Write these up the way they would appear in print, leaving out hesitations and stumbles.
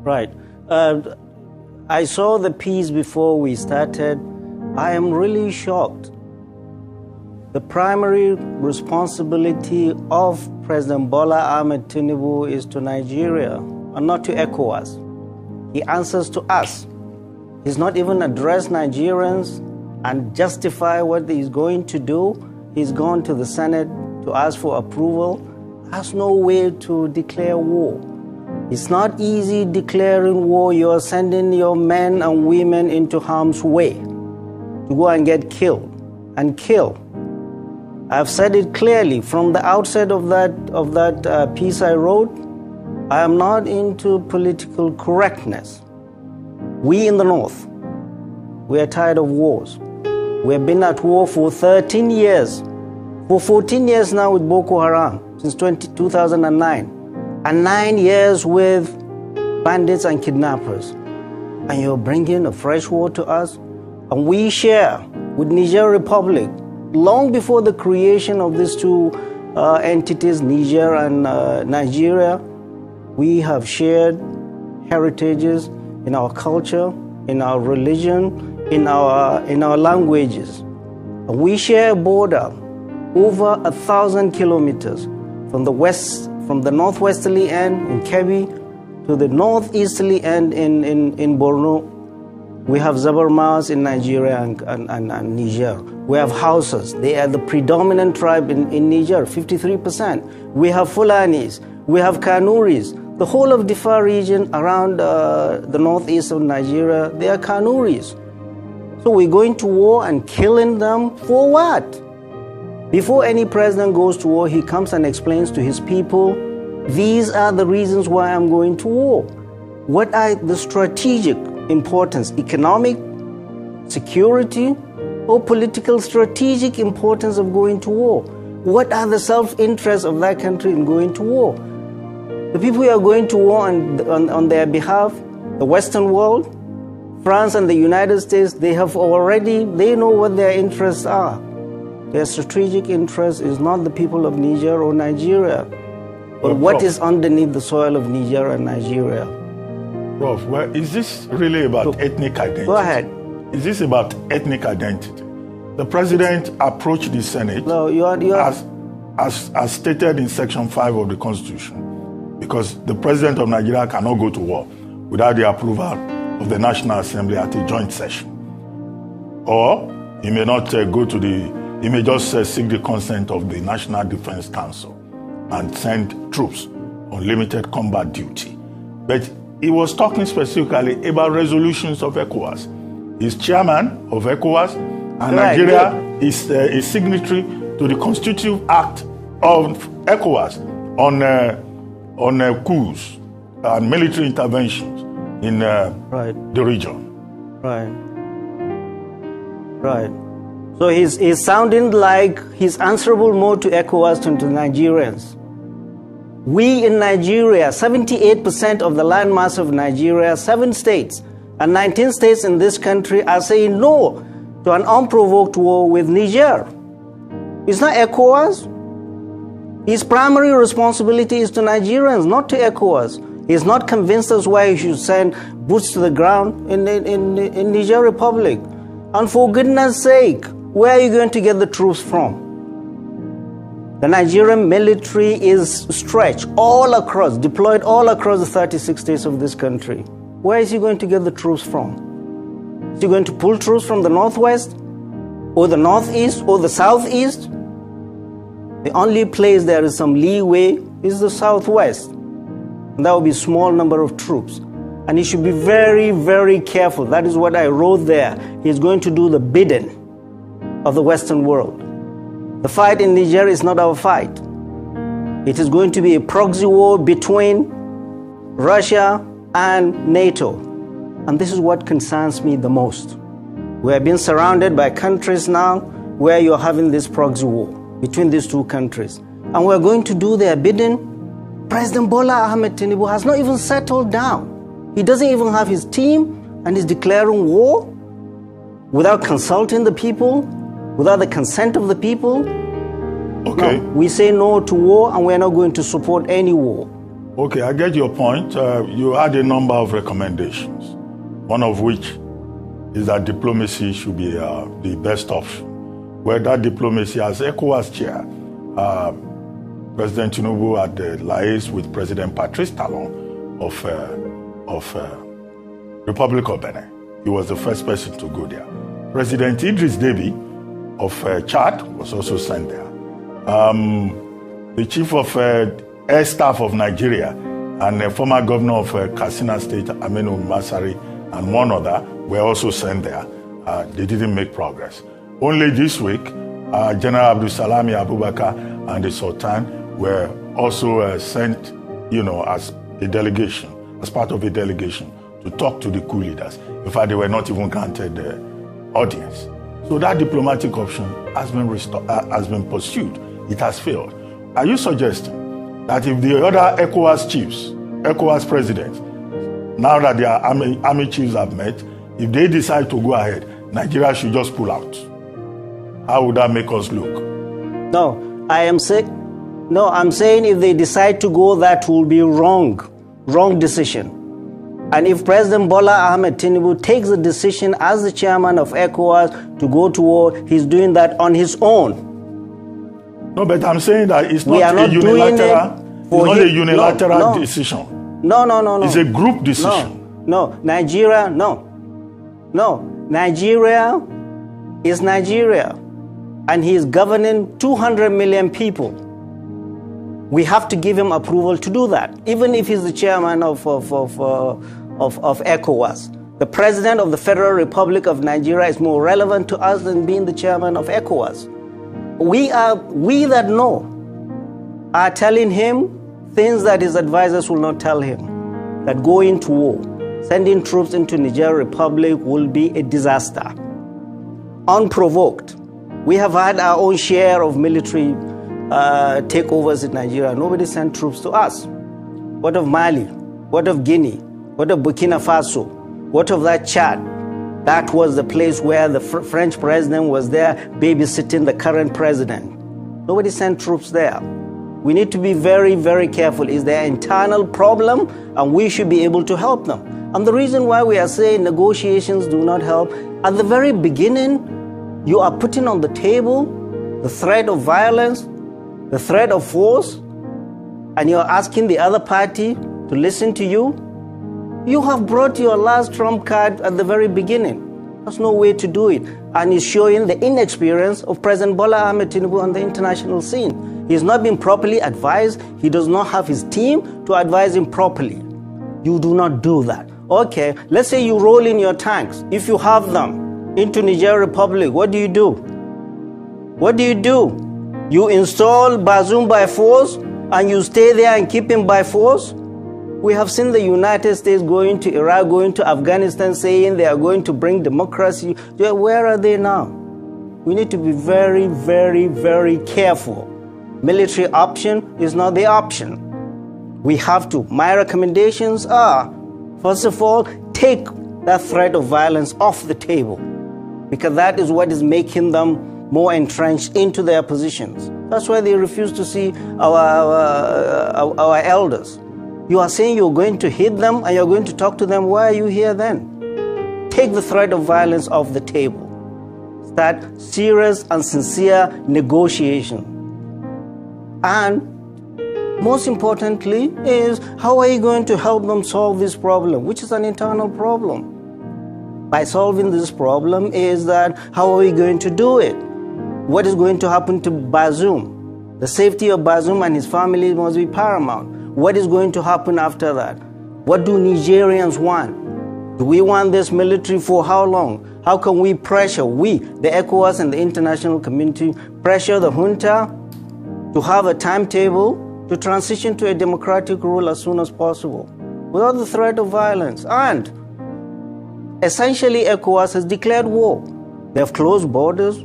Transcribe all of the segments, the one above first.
Right. I saw the piece before we started. I am really shocked. The primary responsibility of President Bola Ahmed Tinubu is to Nigeria and not to ECOWAS. He answers to us. He's not even addressed Nigerians and justify what he's going to do. He's gone to the Senate to ask for approval. Has no way to declare war. It's not easy declaring war. You're sending your men and women into harm's way to go and get killed and kill. I've said it clearly from the outset of that piece I wrote. I am not into political correctness. We in the North, we are tired of wars. We have been at war for 13 years, for 14 years now with Boko Haram, since 2009, and 9 years with bandits and kidnappers. And you're bringing a fresh war to us? And we share with Niger Republic, long before the creation of these two entities, Niger and Nigeria, we have shared heritages in our culture, in our religion, in our languages. And we share a border over 1,000 kilometers from the northwesterly end in Kebbi to the northeasterly end in Borno. We have Zabarmas in Nigeria and Niger. We have Hausas. They are the predominant tribe in Niger, 53%. We have Fulanis. We have Kanuris. The whole of Difa region around the northeast of Nigeria, they are Kanuris. So we're going to war and killing them for what? Before any president goes to war, he comes and explains to his people, these are the reasons why I'm going to war. What are the strategic importance, economic, security, or political strategic importance of going to war? What are the self-interests of that country in going to war? The people who are going to war on their behalf, the Western world, France and the United States, they know what their interests are. Their strategic interest is not the people of Niger or Nigeria, but what is underneath the soil of Niger and Nigeria. Prof, well, is this really about ethnic identity? Go ahead. Is this about ethnic identity? The president approached the Senate as stated in Section 5 of the Constitution, because the president of Nigeria cannot go to war without the approval of the National Assembly at a joint session. Or he may not he may just seek the consent of the National Defense Council and send troops on limited combat duty. But he was talking specifically about resolutions of ECOWAS. He's chairman of ECOWAS, and Nigeria is a signatory to the Constitutive Act of ECOWAS on coups and military interventions in the region. Right. So he's sounding like he's answerable more to ECOWAS than to Nigerians. We in Nigeria, 78% of the landmass of Nigeria, 7 states and 19 states in this country are saying no to an unprovoked war with Niger. It's not ECOWAS. His primary responsibility is to Nigerians, not to ECOWAS. He's not convinced us why he should send boots to the ground in Niger Republic. And for goodness sake, where are you going to get the troops from? The Nigerian military is stretched all across, deployed all across the 36 states of this country. Where is he going to get the troops from? Is he going to pull troops from the northwest, or the northeast, or the southeast? The only place there is some leeway is the southwest. And that will be a small number of troops. And he should be very, very careful. That is what I wrote there. He's going to do the bidding of the Western world. The fight in Niger is not our fight. It is going to be a proxy war between Russia and NATO. And this is what concerns me the most. We have been surrounded by countries now where you're having this proxy war between these two countries. And we're going to do their bidding. President Bola Ahmed Tinubu has not even settled down. He doesn't even have his team and is declaring war without consulting the people, without the consent of the people. Okay. No, we say no to war and we're not going to support any war. Okay, I get your point. You had a number of recommendations, one of which is that diplomacy should be the best option. Where that diplomacy, as ECOWAS chair, President Tinubu had liaised with President Patrice Talon of Republic of Benin. He was the first person to go there. President Idris Deby of Chad was also sent there. The chief of air staff of Nigeria and the former governor of Katsina State, Aminu Masari, and one other were also sent there. They didn't make progress. Only this week, General Abdul Salami Abubakar and the Sultan were also sent, as a delegation, as part of a delegation, to talk to the coup leaders. In fact, they were not even granted the audience. So that diplomatic option has been pursued. It has failed. Are you suggesting that if the other ECOWAS chiefs, ECOWAS presidents, now that their army chiefs have met, if they decide to go ahead, Nigeria should just pull out? How would that make us look? No, I'm saying if they decide to go, that will be wrong decision. And if President Bola Ahmed Tinubu takes a decision as the chairman of ECOWAS to go to war, he's doing that on his own. No, but I'm saying that it's not a unilateral decision. No. It's a group decision. No. Nigeria is Nigeria. And he is governing 200 million people. We have to give him approval to do that, even if he's the chairman of ECOWAS. The president of the Federal Republic of Nigeria is more relevant to us than being the chairman of ECOWAS. We that know are telling him things that his advisors will not tell him. That going to war, sending troops into Niger Republic will be a disaster. Unprovoked. We have had our own share of military takeovers in Nigeria. Nobody sent troops to us. What of Mali? What of Guinea? What of Burkina Faso? What of that Chad? That was the place where the French president was there babysitting the current president. Nobody sent troops there. We need to be very, very careful. It's their internal problem, and we should be able to help them. And the reason why we are saying negotiations do not help, at the very beginning, you are putting on the table the threat of violence, the threat of force, and you're asking the other party to listen to you. You have brought your last trump card at the very beginning. There's no way to do it. And it's showing the inexperience of President Bola Ahmed Tinubu on the international scene. He's not been properly advised. He does not have his team to advise him properly. You do not do that. Okay, let's say you roll in your tanks, if you have them, into Niger Republic. What do you do? What do you do? You install Bazoum by force and you stay there and keep him by force? We have seen the United States going to Iraq, going to Afghanistan, saying they are going to bring democracy. Where are they now? We need to be very, very, very careful. Military option is not the option. We have to. My recommendations are, first of all, take that threat of violence off the table, because that is what is making them more entrenched into their positions. That's why they refuse to see our elders. You are saying you're going to hit them and you're going to talk to them. Why are you here then? Take the threat of violence off the table. Start serious and sincere negotiation. And most importantly is, how are you going to help them solve this problem, which is an internal problem? By solving this problem is that, how are we going to do it? What is going to happen to Bazoum? The safety of Bazoum and his family must be paramount. What is going to happen after that? What do Nigerians want? Do we want this military for how long? How can we pressure, the ECOWAS and the international community, pressure the junta to have a timetable to transition to a democratic rule as soon as possible, without the threat of violence? And essentially, ECOWAS has declared war. They have closed borders.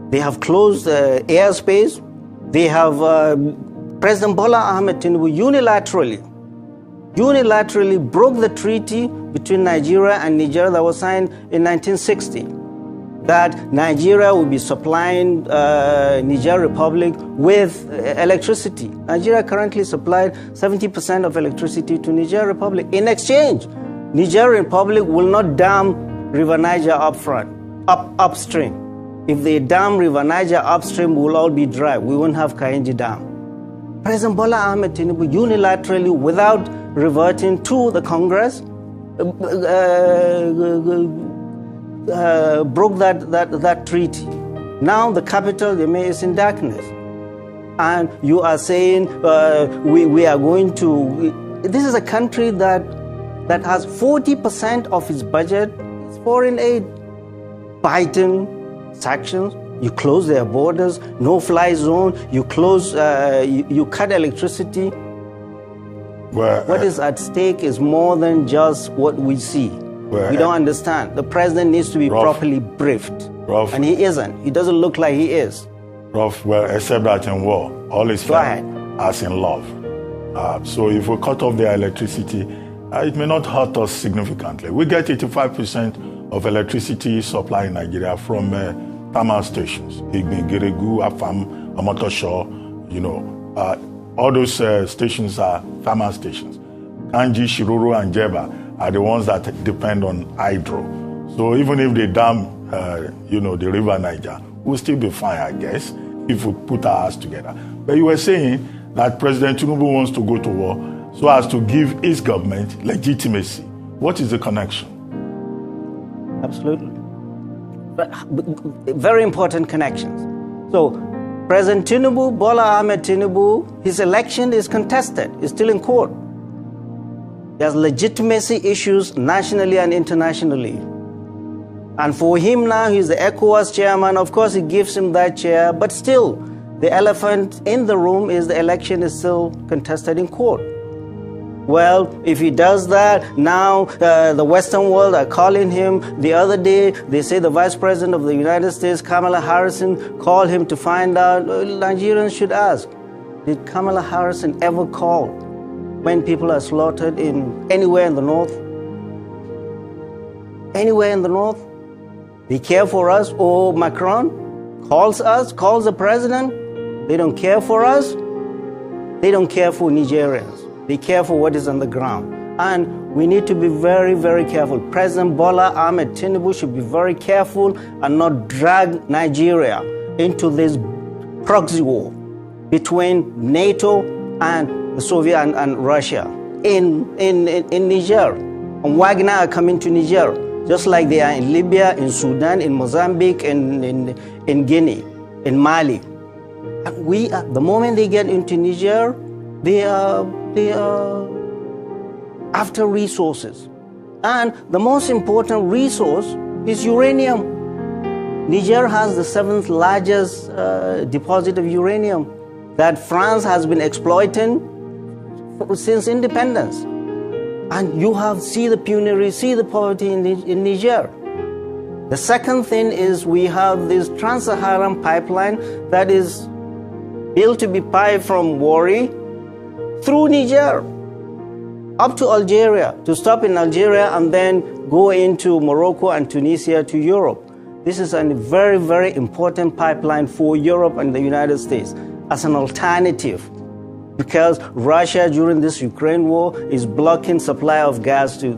They have closed airspace. They have President Bola Ahmed Tinubu unilaterally broke the treaty between Nigeria and Niger that was signed in 1960. that Nigeria will be supplying Niger Republic with electricity. Nigeria currently supplied 70% of electricity to Niger Republic. In exchange, Niger Republic will not dam River Niger upstream. If they dam River Niger upstream, we'll all be dry. We won't have Kainji Dam. President Bola Ahmed Tinubu unilaterally, without reverting to the Congress, broke that treaty. Now the capital, is in darkness. And you are saying we are going to... This is a country that has 40% of its budget is foreign aid. Biden sanctions, you close their borders, no-fly zone, you close, you cut electricity. Well, what is at stake is more than just what we see. We don't understand. The president needs to be properly briefed. And he isn't. He doesn't look like he is. Prof, well, except that in war, all is fair as in love. So if we cut off their electricity, it may not hurt us significantly. We get 85% of electricity supply in Nigeria from thermal stations. Igbe, Geregu, Afam, Omotosho, all those stations are thermal stations. Kanji, Shiruru, and Jeba are the ones that depend on hydro. So even if they dam, the River Niger, we'll still be fine, I guess, if we put our heads together. But you were saying that President Tinubu wants to go to war so as to give his government legitimacy. What is the connection? Absolutely. Very important connections. So, President Tinubu, Bola Ahmed Tinubu, his election is contested, is still in court. There's legitimacy issues nationally and internationally. And for him now, he's the ECOWAS chairman. Of course, it gives him that chair, but still, the elephant in the room is the election is still contested in court. Well, if he does that, now the Western world are calling him. The other day, they say the Vice President of the United States, Kamala Harris, called him to find out. Nigerians should ask, did Kamala Harris ever call when people are slaughtered anywhere in the north? Anywhere in the north? They care for us. Or Macron calls us, calls the president. They don't care for us. They don't care for Nigerians. They care for what is on the ground. And we need to be very, very careful. President Bola Ahmed Tinubu should be very careful and not drag Nigeria into this proxy war between NATO and the Soviet and Russia in Niger. And Wagner are coming to Niger, just like they are in Libya, in Sudan, in Mozambique, in Guinea, in Mali. And the moment they get into Niger, they are after resources. And the most important resource is uranium. Niger has the 7th largest deposit of uranium that France has been exploiting since independence. And you see the penury, see the poverty in Niger. The second thing is we have this Trans-Saharan pipeline that is built to be piped from Warri through Niger up to Algeria, to stop in Algeria and then go into Morocco and Tunisia to Europe. This is a very, very important pipeline for Europe and the United States as an alternative, because Russia during this Ukraine war is blocking supply of gas to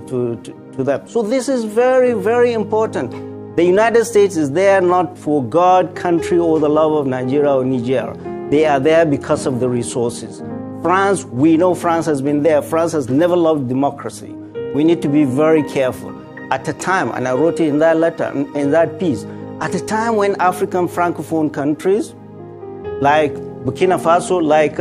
them. So this is very, very important. The United States is there not for God, country, or the love of Nigeria or Niger. They are there because of the resources. France, we know France has been there. France has never loved democracy. We need to be very careful. At a time, and I wrote it in that letter, in that piece, at a time when African Francophone countries like Burkina Faso, like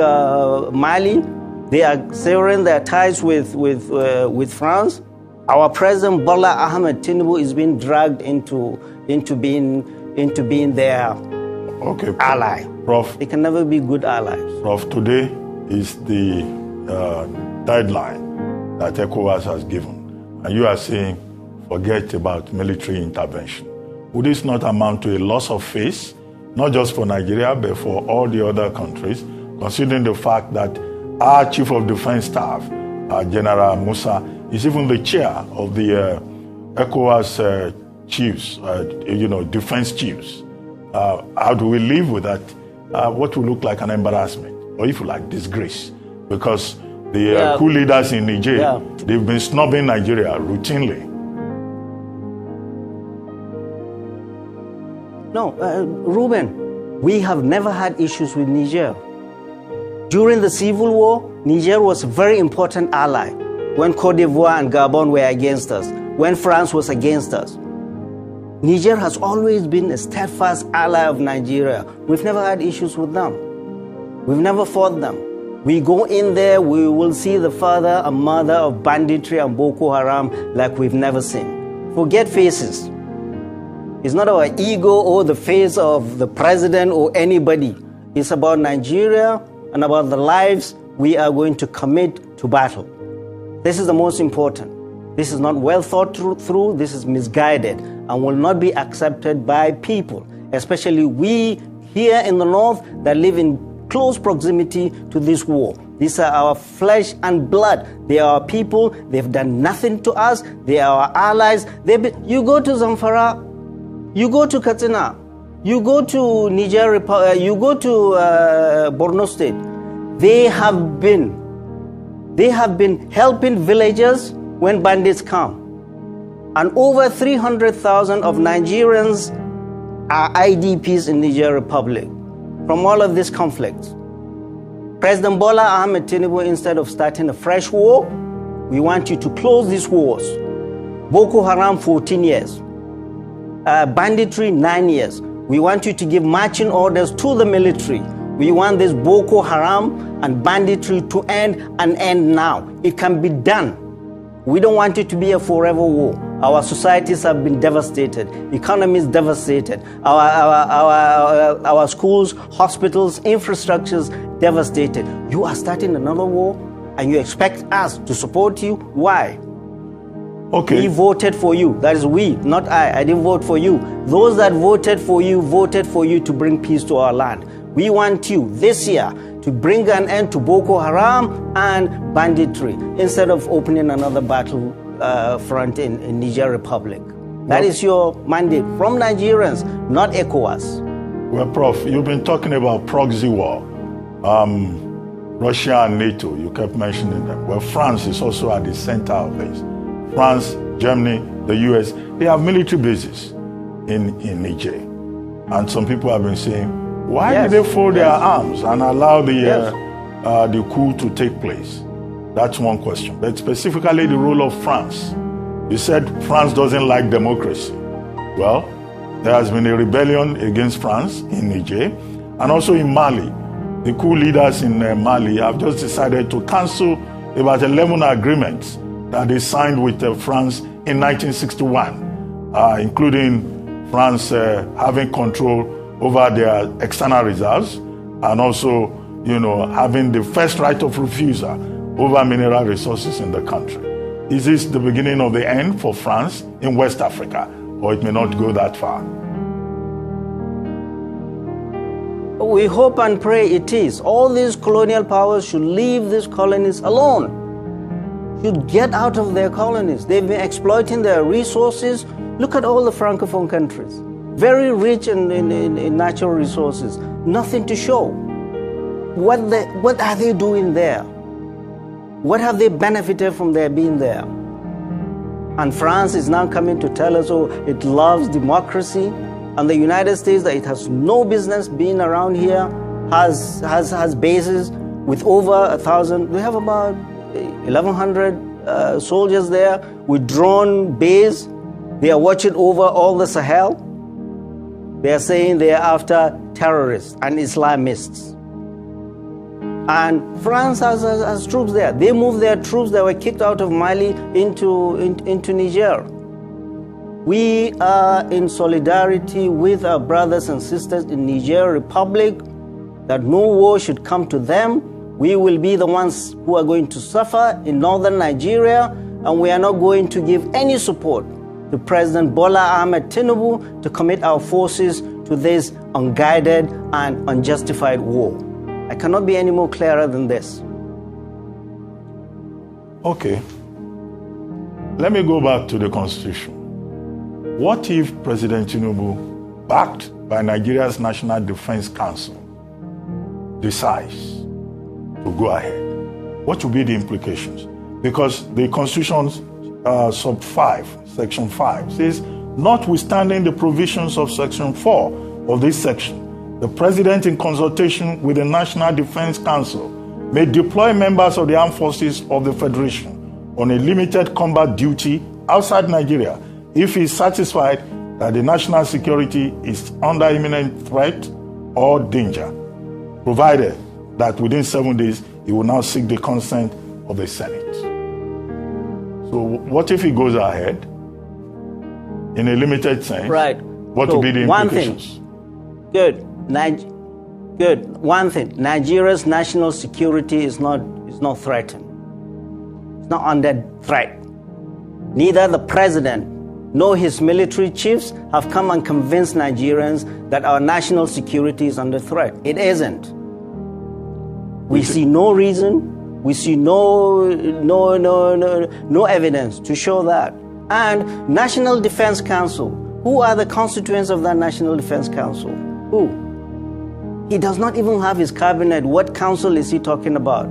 Mali, they are severing their ties with France. Our president Bola Ahmed Tinubu is being dragged into being their ally. Prof, they can never be good allies. Prof, today is the deadline that ECOWAS has given, and you are saying forget about military intervention. Would this not amount to a loss of face, not just for Nigeria, but for all the other countries, considering the fact that our Chief of Defense Staff, General Musa, is even the chair of the ECOWAS chiefs, defense chiefs. How do we live with that? What will look like an embarrassment, or if you like, disgrace, because the coup leaders in Niger, they've been snubbing Nigeria routinely. No, Ruben, we have never had issues with Niger. During the Civil War, Niger was a very important ally when Cote d'Ivoire and Gabon were against us, when France was against us. Niger has always been a steadfast ally of Nigeria. We've never had issues with them. We've never fought them. We go in there, we will see the father and mother of banditry and Boko Haram like we've never seen. Forget faces. It's not our ego or the face of the president or anybody. It's about Nigeria and about the lives we are going to commit to battle. This is the most important. This is not well thought through, this is misguided and will not be accepted by people, especially we here in the north that live in close proximity to this war. These are our flesh and blood. They are our people. They've done nothing to us. They are our allies. You go to Zamfara, you go to Katsina, you go to Niger, you go to Borno State. They have been helping villagers when bandits come. And over 300,000 of Nigerians are IDPs in Niger Republic from all of these conflicts. President Bola Ahmed Tinubu, instead of starting a fresh war, we want you to close these wars. Boko Haram, 14 years. Banditry, 9 years. We want you to give marching orders to the military. We want this Boko Haram and banditry to end and end now. It can be done. We don't want it to be a forever war. Our societies have been devastated. Economies devastated. Our schools, hospitals, infrastructures devastated. You are starting another war and you expect us to support you? Why? Okay. We voted for you. That is we, not I. I didn't vote for you. Those that voted for you to bring peace to our land. We want you this year to bring an end to Boko Haram and banditry instead of opening another battle front in Niger Republic. That is your mandate from Nigerians, not ECOWAS. Well, Prof, you've been talking about proxy war. Russia and NATO, you kept mentioning them. Well, France is also at the center of this. France, Germany, the US, they have military bases in Niger. And some people have been saying, why did they fold their arms and allow the coup to take place? That's one question. But specifically the role of France. You said France doesn't like democracy. Well, there has been a rebellion against France in Niger and also in Mali. The coup leaders in Mali have just decided to cancel about 11 agreements that they signed with France in 1961, including France having control over their external reserves and also, having the first right of refusal over mineral resources in the country. Is this the beginning of the end for France in West Africa, or it may not go that far? We hope and pray it is. All these colonial powers should leave these colonies alone. Should get out of their colonies. They've been exploiting their resources. Look at all the Francophone countries. Very rich in natural resources. Nothing to show. What are they doing there? What have they benefited from their being there? And France is now coming to tell us, oh, it loves democracy. And the United States, that it has no business being around here, has bases with over 1,000. We have about 1,100 soldiers there with drone base. They are watching over all the Sahel. They are saying they are after terrorists and Islamists. And France has troops there. They moved their troops that were kicked out of Mali into Niger. We are in solidarity with our brothers and sisters in Niger Republic, that no war should come to them. We will be the ones who are going to suffer in northern Nigeria, and we are not going to give any support to President Bola Ahmed Tinubu to commit our forces to this unguided and unjustified war. I cannot be any more clearer than this. Okay. Let me go back to the Constitution. What if President Tinubu, backed by Nigeria's National Defense Council, decides to go ahead? What will be the implications? Because the Constitution's sub 5, section 5, says, notwithstanding the provisions of section 4 of this section, the President, in consultation with the National Defense Council, may deploy members of the armed forces of the Federation on a limited combat duty outside Nigeria if he is satisfied that the national security is under imminent threat or danger, provided that within 7 days he will now seek the consent of the Senate. So what if he goes ahead in a limited sense? Right. What will be the implications? Good. One thing. Nigeria's national security is not threatened. It's not under threat. Neither the president nor his military chiefs have come and convinced Nigerians that our national security is under threat. It isn't. We see no reason. We see no evidence to show that. And National Defense Council. Who are the constituents of that National Defense Council? Who? He does not even have his cabinet. What council is he talking about?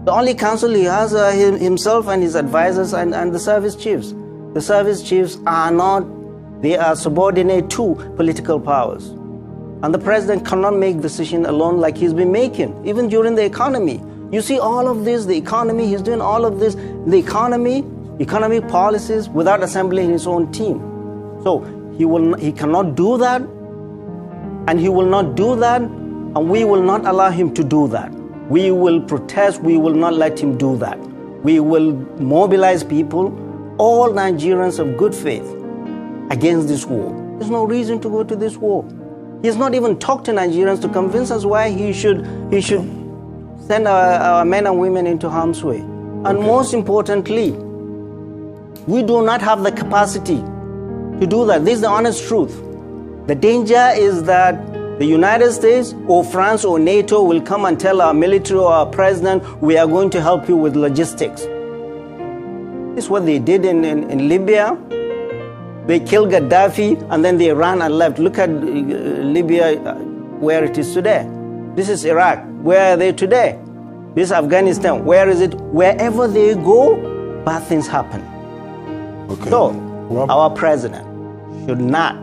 The only council he has are himself and his advisors and the service chiefs. The service chiefs they are subordinate to political powers. And the president cannot make decisions alone like he's been making, even during the economy. You see all of this, the economy, he's doing all of this, the economic policies without assembling his own team. So he cannot do that, and he will not do that, and we will not allow him to do that. We will protest, we will not let him do that. We will mobilize people, all Nigerians of good faith, against this war. There's no reason to go to this war. He has not even talked to Nigerians to convince us why he should send our men and women into harm's way. And most importantly, we do not have the capacity to do that. This is the honest truth. The danger is that the United States or France or NATO will come and tell our military or our president, we are going to help you with logistics. This is what they did in Libya. They killed Gaddafi and then they ran and left. Look at Libya, where it is today. This is Iraq. Where are they today? This is Afghanistan. Where is it? Wherever they go, bad things happen. So, our president should not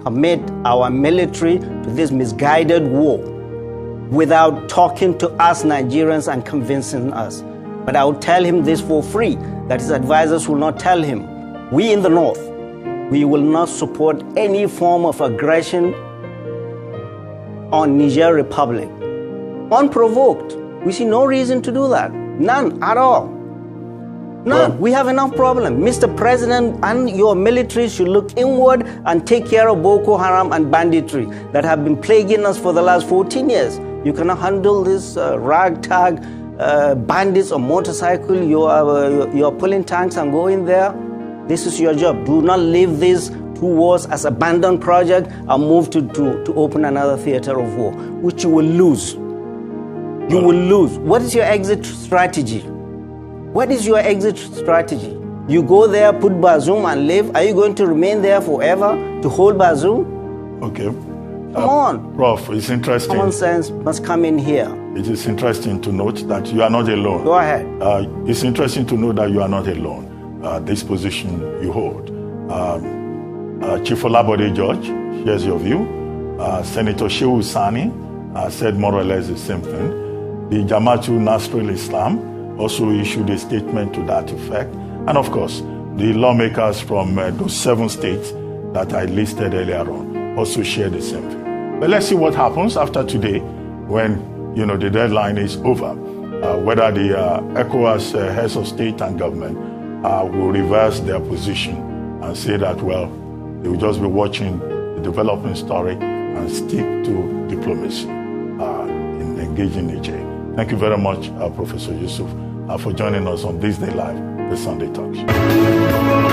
commit our military to this misguided war without talking to us Nigerians and convincing us. But I will tell him this for free, that his advisors will not tell him. We in the North, we will not support any form of aggression on Niger Republic. Unprovoked. We see no reason to do that. None at all. None. We have enough problem. Mr. President and your military should look inward and take care of Boko Haram and banditry that have been plaguing us for the last 14 years. You cannot handle this ragtag bandits on motorcycle. You are pulling tanks and going there. This is your job. Do not leave these two wars as abandoned project and move to open another theater of war, which you will lose. You will lose. What is your exit strategy? What is your exit strategy? You go there, put Bazoum and leave. Are you going to remain there forever to hold Bazoum? Okay. Come on. Prof, it's interesting. Common sense must come in here. It is interesting to note that you are not alone. Go ahead. It's interesting to know that you are not alone. This position you hold. Chief Olabode George shares your view. Senator Shehu Sani said more or less the same thing. The Jamaatul Nasrul Islam also issued a statement to that effect. And of course, the lawmakers from those 7 states that I listed earlier on also share the same thing. But let's see what happens after today when, the deadline is over. Whether the ECOWAS heads of state and government will reverse their position and say that, well, they will just be watching the development story and stick to diplomacy in engaging Niger. Thank you very much, Professor Yusuf, for joining us on This Day Live, the Sunday Talk Show.